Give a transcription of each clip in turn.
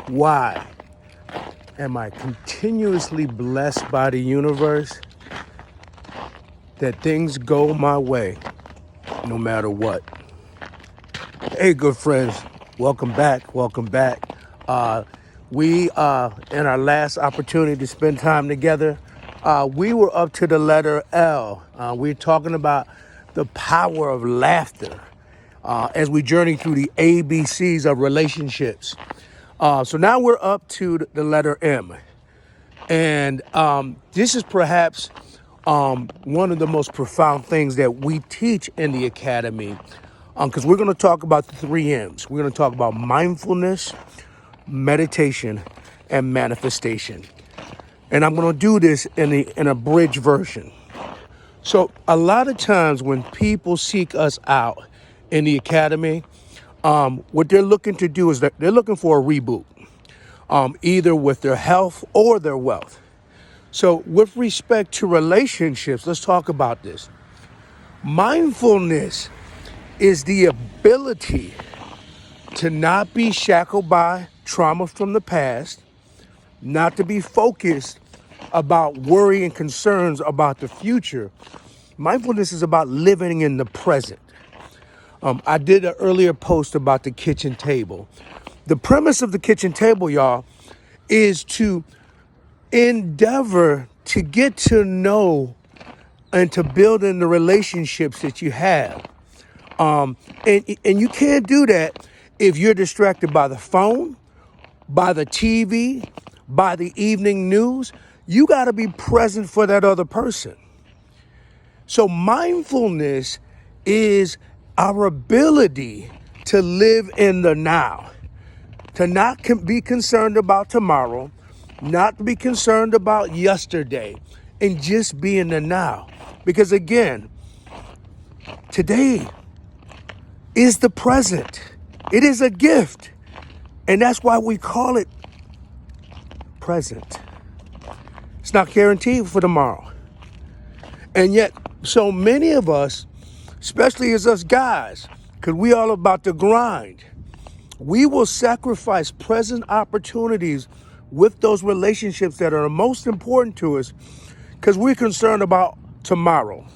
Why am I continuously blessed by the universe that things go my way no matter what? Hey, good friends, welcome back. Welcome back. We in our last opportunity to spend time together, we were up to the letter L. We're talking about the power of laughter as we journey through the ABCs of relationships. So now we're up to the letter M. And this is perhaps one of the most profound things that we teach in the academy, because we're going to talk about the three M's. We're going to talk about mindfulness, meditation, and manifestation. And I'm going to do this in a bridge version. So a lot of times when people seek us out in the academy, what they're looking to do is that they're looking for a reboot, either with their health or their wealth. So with respect to relationships, let's talk about this. Mindfulness is the ability to not be shackled by trauma from the past, not to be focused about worry and concerns about the future. Mindfulness is about living in the present. I did an earlier post about the kitchen table. The premise of the kitchen table, y'all, is to endeavor to get to know and to build in the relationships that you have. And you can't do that if you're distracted by the phone, by the TV, by the evening news. You got to be present for that other person. So mindfulness is our ability to live in the now, to not be concerned about tomorrow, not to be concerned about yesterday, and just be in the now. Because again, today is the present. It is a gift. And that's why we call it present. It's not guaranteed for tomorrow. And yet, so many of us, especially as us guys, because we all about the grind, we will sacrifice present opportunities with those relationships that are the most important to us because we're concerned about tomorrow.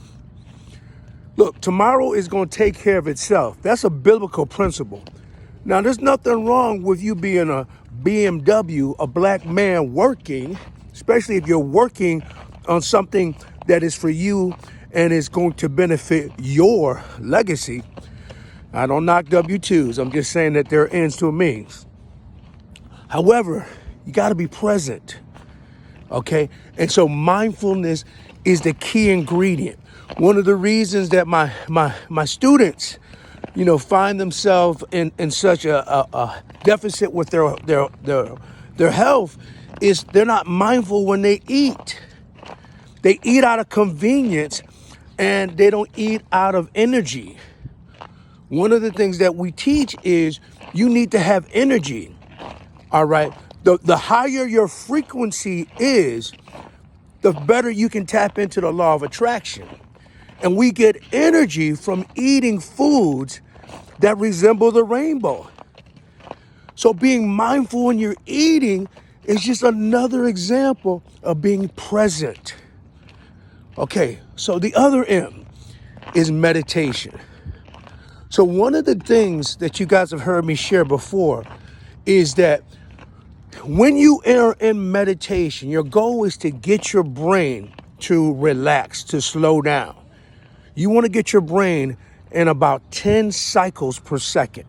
Look, tomorrow is going to take care of itself. That's a biblical principle. Now, there's nothing wrong with you being a BMW, a black man working, especially if you're working on something that is for you and is going to benefit your legacy. I don't knock W-2s. I'm just saying that there are ends to a means. However, you got to be present, okay? And so mindfulness is the key ingredient. One of the reasons that my students, find themselves in such a deficit with their health is they're not mindful when they eat. They eat out of convenience and they don't eat out of energy. One of the things that we teach is you need to have energy. All right. The higher your frequency is, the better you can tap into the law of attraction. And we get energy from eating foods that resemble the rainbow. So being mindful when you're eating is just another example of being present. Okay, so the other M is meditation. So one of the things that you guys have heard me share before is that when you are in meditation, your goal is to get your brain to relax, to slow down. You want to get your brain in about 10 cycles per second.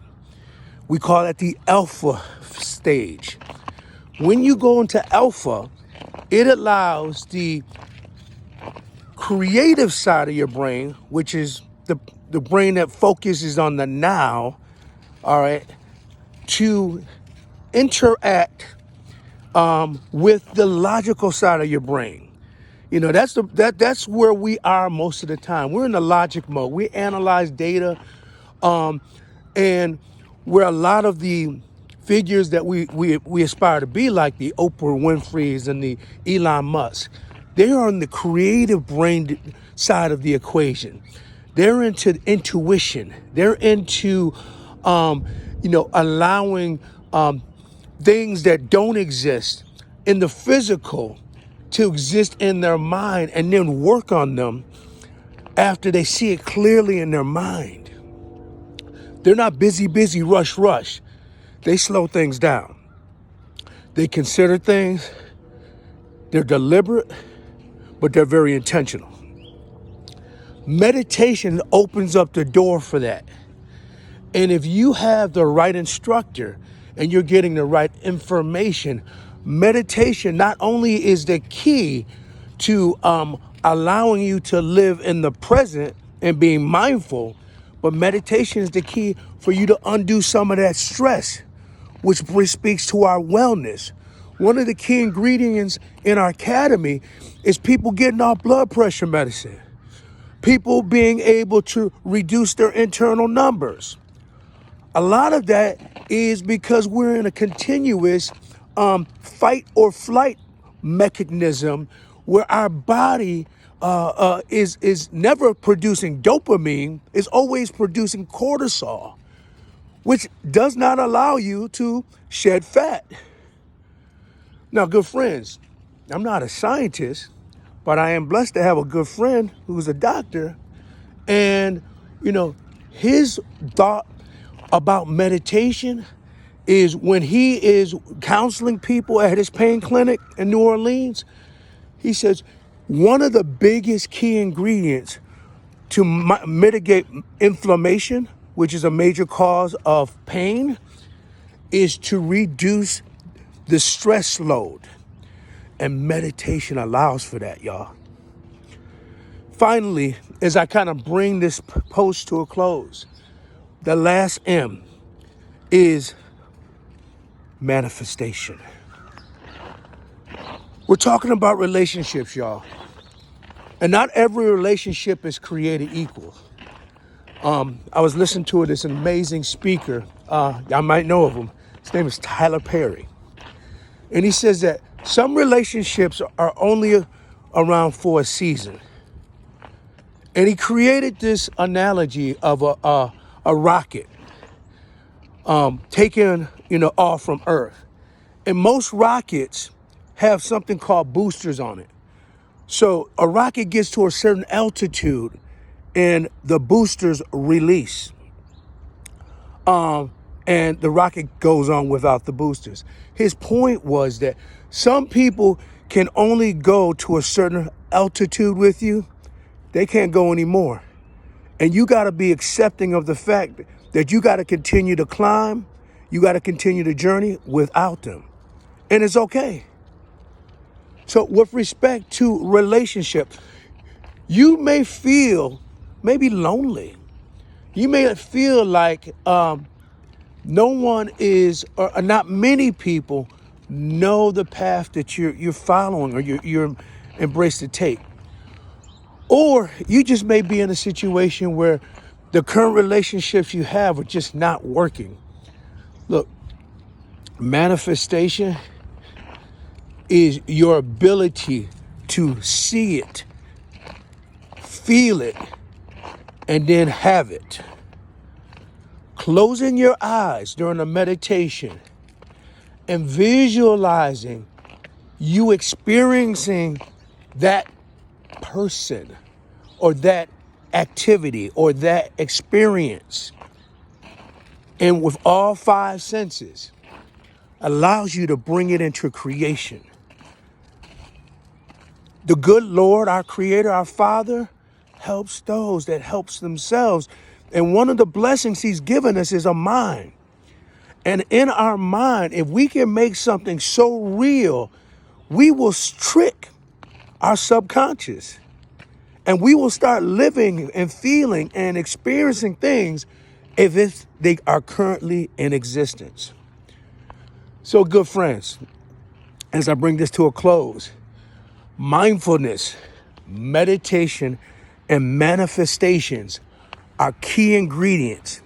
We call that the alpha stage. When you go into alpha, it allows the creative side of your brain, which is the brain that focuses on the now, all right, to interact with the logical side of your brain. That's where we are most of the time. We're in the logic mode. We analyze data, and where a lot of the figures that we aspire to be, like the Oprah Winfrey's and the Elon Musk, they are on the creative brain side of the equation. They're into intuition. They're into, allowing things that don't exist in the physical to exist in their mind and then work on them after they see it clearly in their mind. They're not busy, rush, rush. They slow things down. They consider things. They're deliberate, but they're very intentional. Meditation opens up the door for that. And if you have the right instructor and you're getting the right information, meditation not only is the key to allowing you to live in the present and being mindful, but meditation is the key for you to undo some of that stress, which speaks to our wellness. One of the key ingredients in our academy is people getting off blood pressure medicine, people being able to reduce their internal numbers. A lot of that is because we're in a continuous fight or flight mechanism where our body is never producing dopamine, is always producing cortisol, which does not allow you to shed fat. Now, good friends, I'm not a scientist, but I am blessed to have a good friend who's a doctor. And, his thought about meditation is when he is counseling people at his pain clinic in New Orleans, he says one of the biggest key ingredients to mitigate inflammation, which is a major cause of pain, is to reduce the stress load. And meditation allows for that, y'all. Finally, as I kind of bring this post to a close, the last M is manifestation. We're talking about relationships, y'all. And not every relationship is created equal. I was listening to this amazing speaker. Y'all might know of him. His name is Tyler Perry. And he says that some relationships are only around for a season. And he created this analogy of a rocket taken, off from Earth. And most rockets have something called boosters on it. So a rocket gets to a certain altitude and the boosters release. And the rocket goes on without the boosters. His point was that some people can only go to a certain altitude with you. They can't go anymore. And you got to be accepting of the fact that you got to continue to climb. You got to continue the journey without them. And it's okay. So with respect to relationship, you may feel maybe lonely. You may feel like no one is, or not many people know the path that you're following or you're embraced to take. Or you just may be in a situation where the current relationships you have are just not working. Look, manifestation is your ability to see it, feel it, and then have it. Closing your eyes during a meditation and visualizing you experiencing that person or that activity or that experience, and with all five senses, allows you to bring it into creation. The good Lord, our Creator, our Father, helps those that helps themselves. And one of the blessings He's given us is a mind. And in our mind, if we can make something so real, we will trick our subconscious. And we will start living and feeling and experiencing things if they are currently in existence. So, good friends, as I bring this to a close, mindfulness, meditation, and manifestations are key ingredients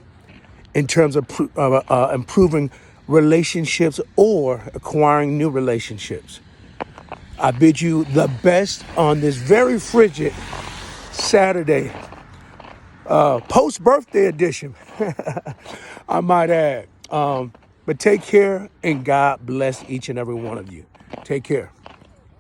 in terms of improving relationships or acquiring new relationships. I bid you the best on this very frigid Saturday, post-birthday edition, I might add. But take care, and God bless each and every one of you. Take care.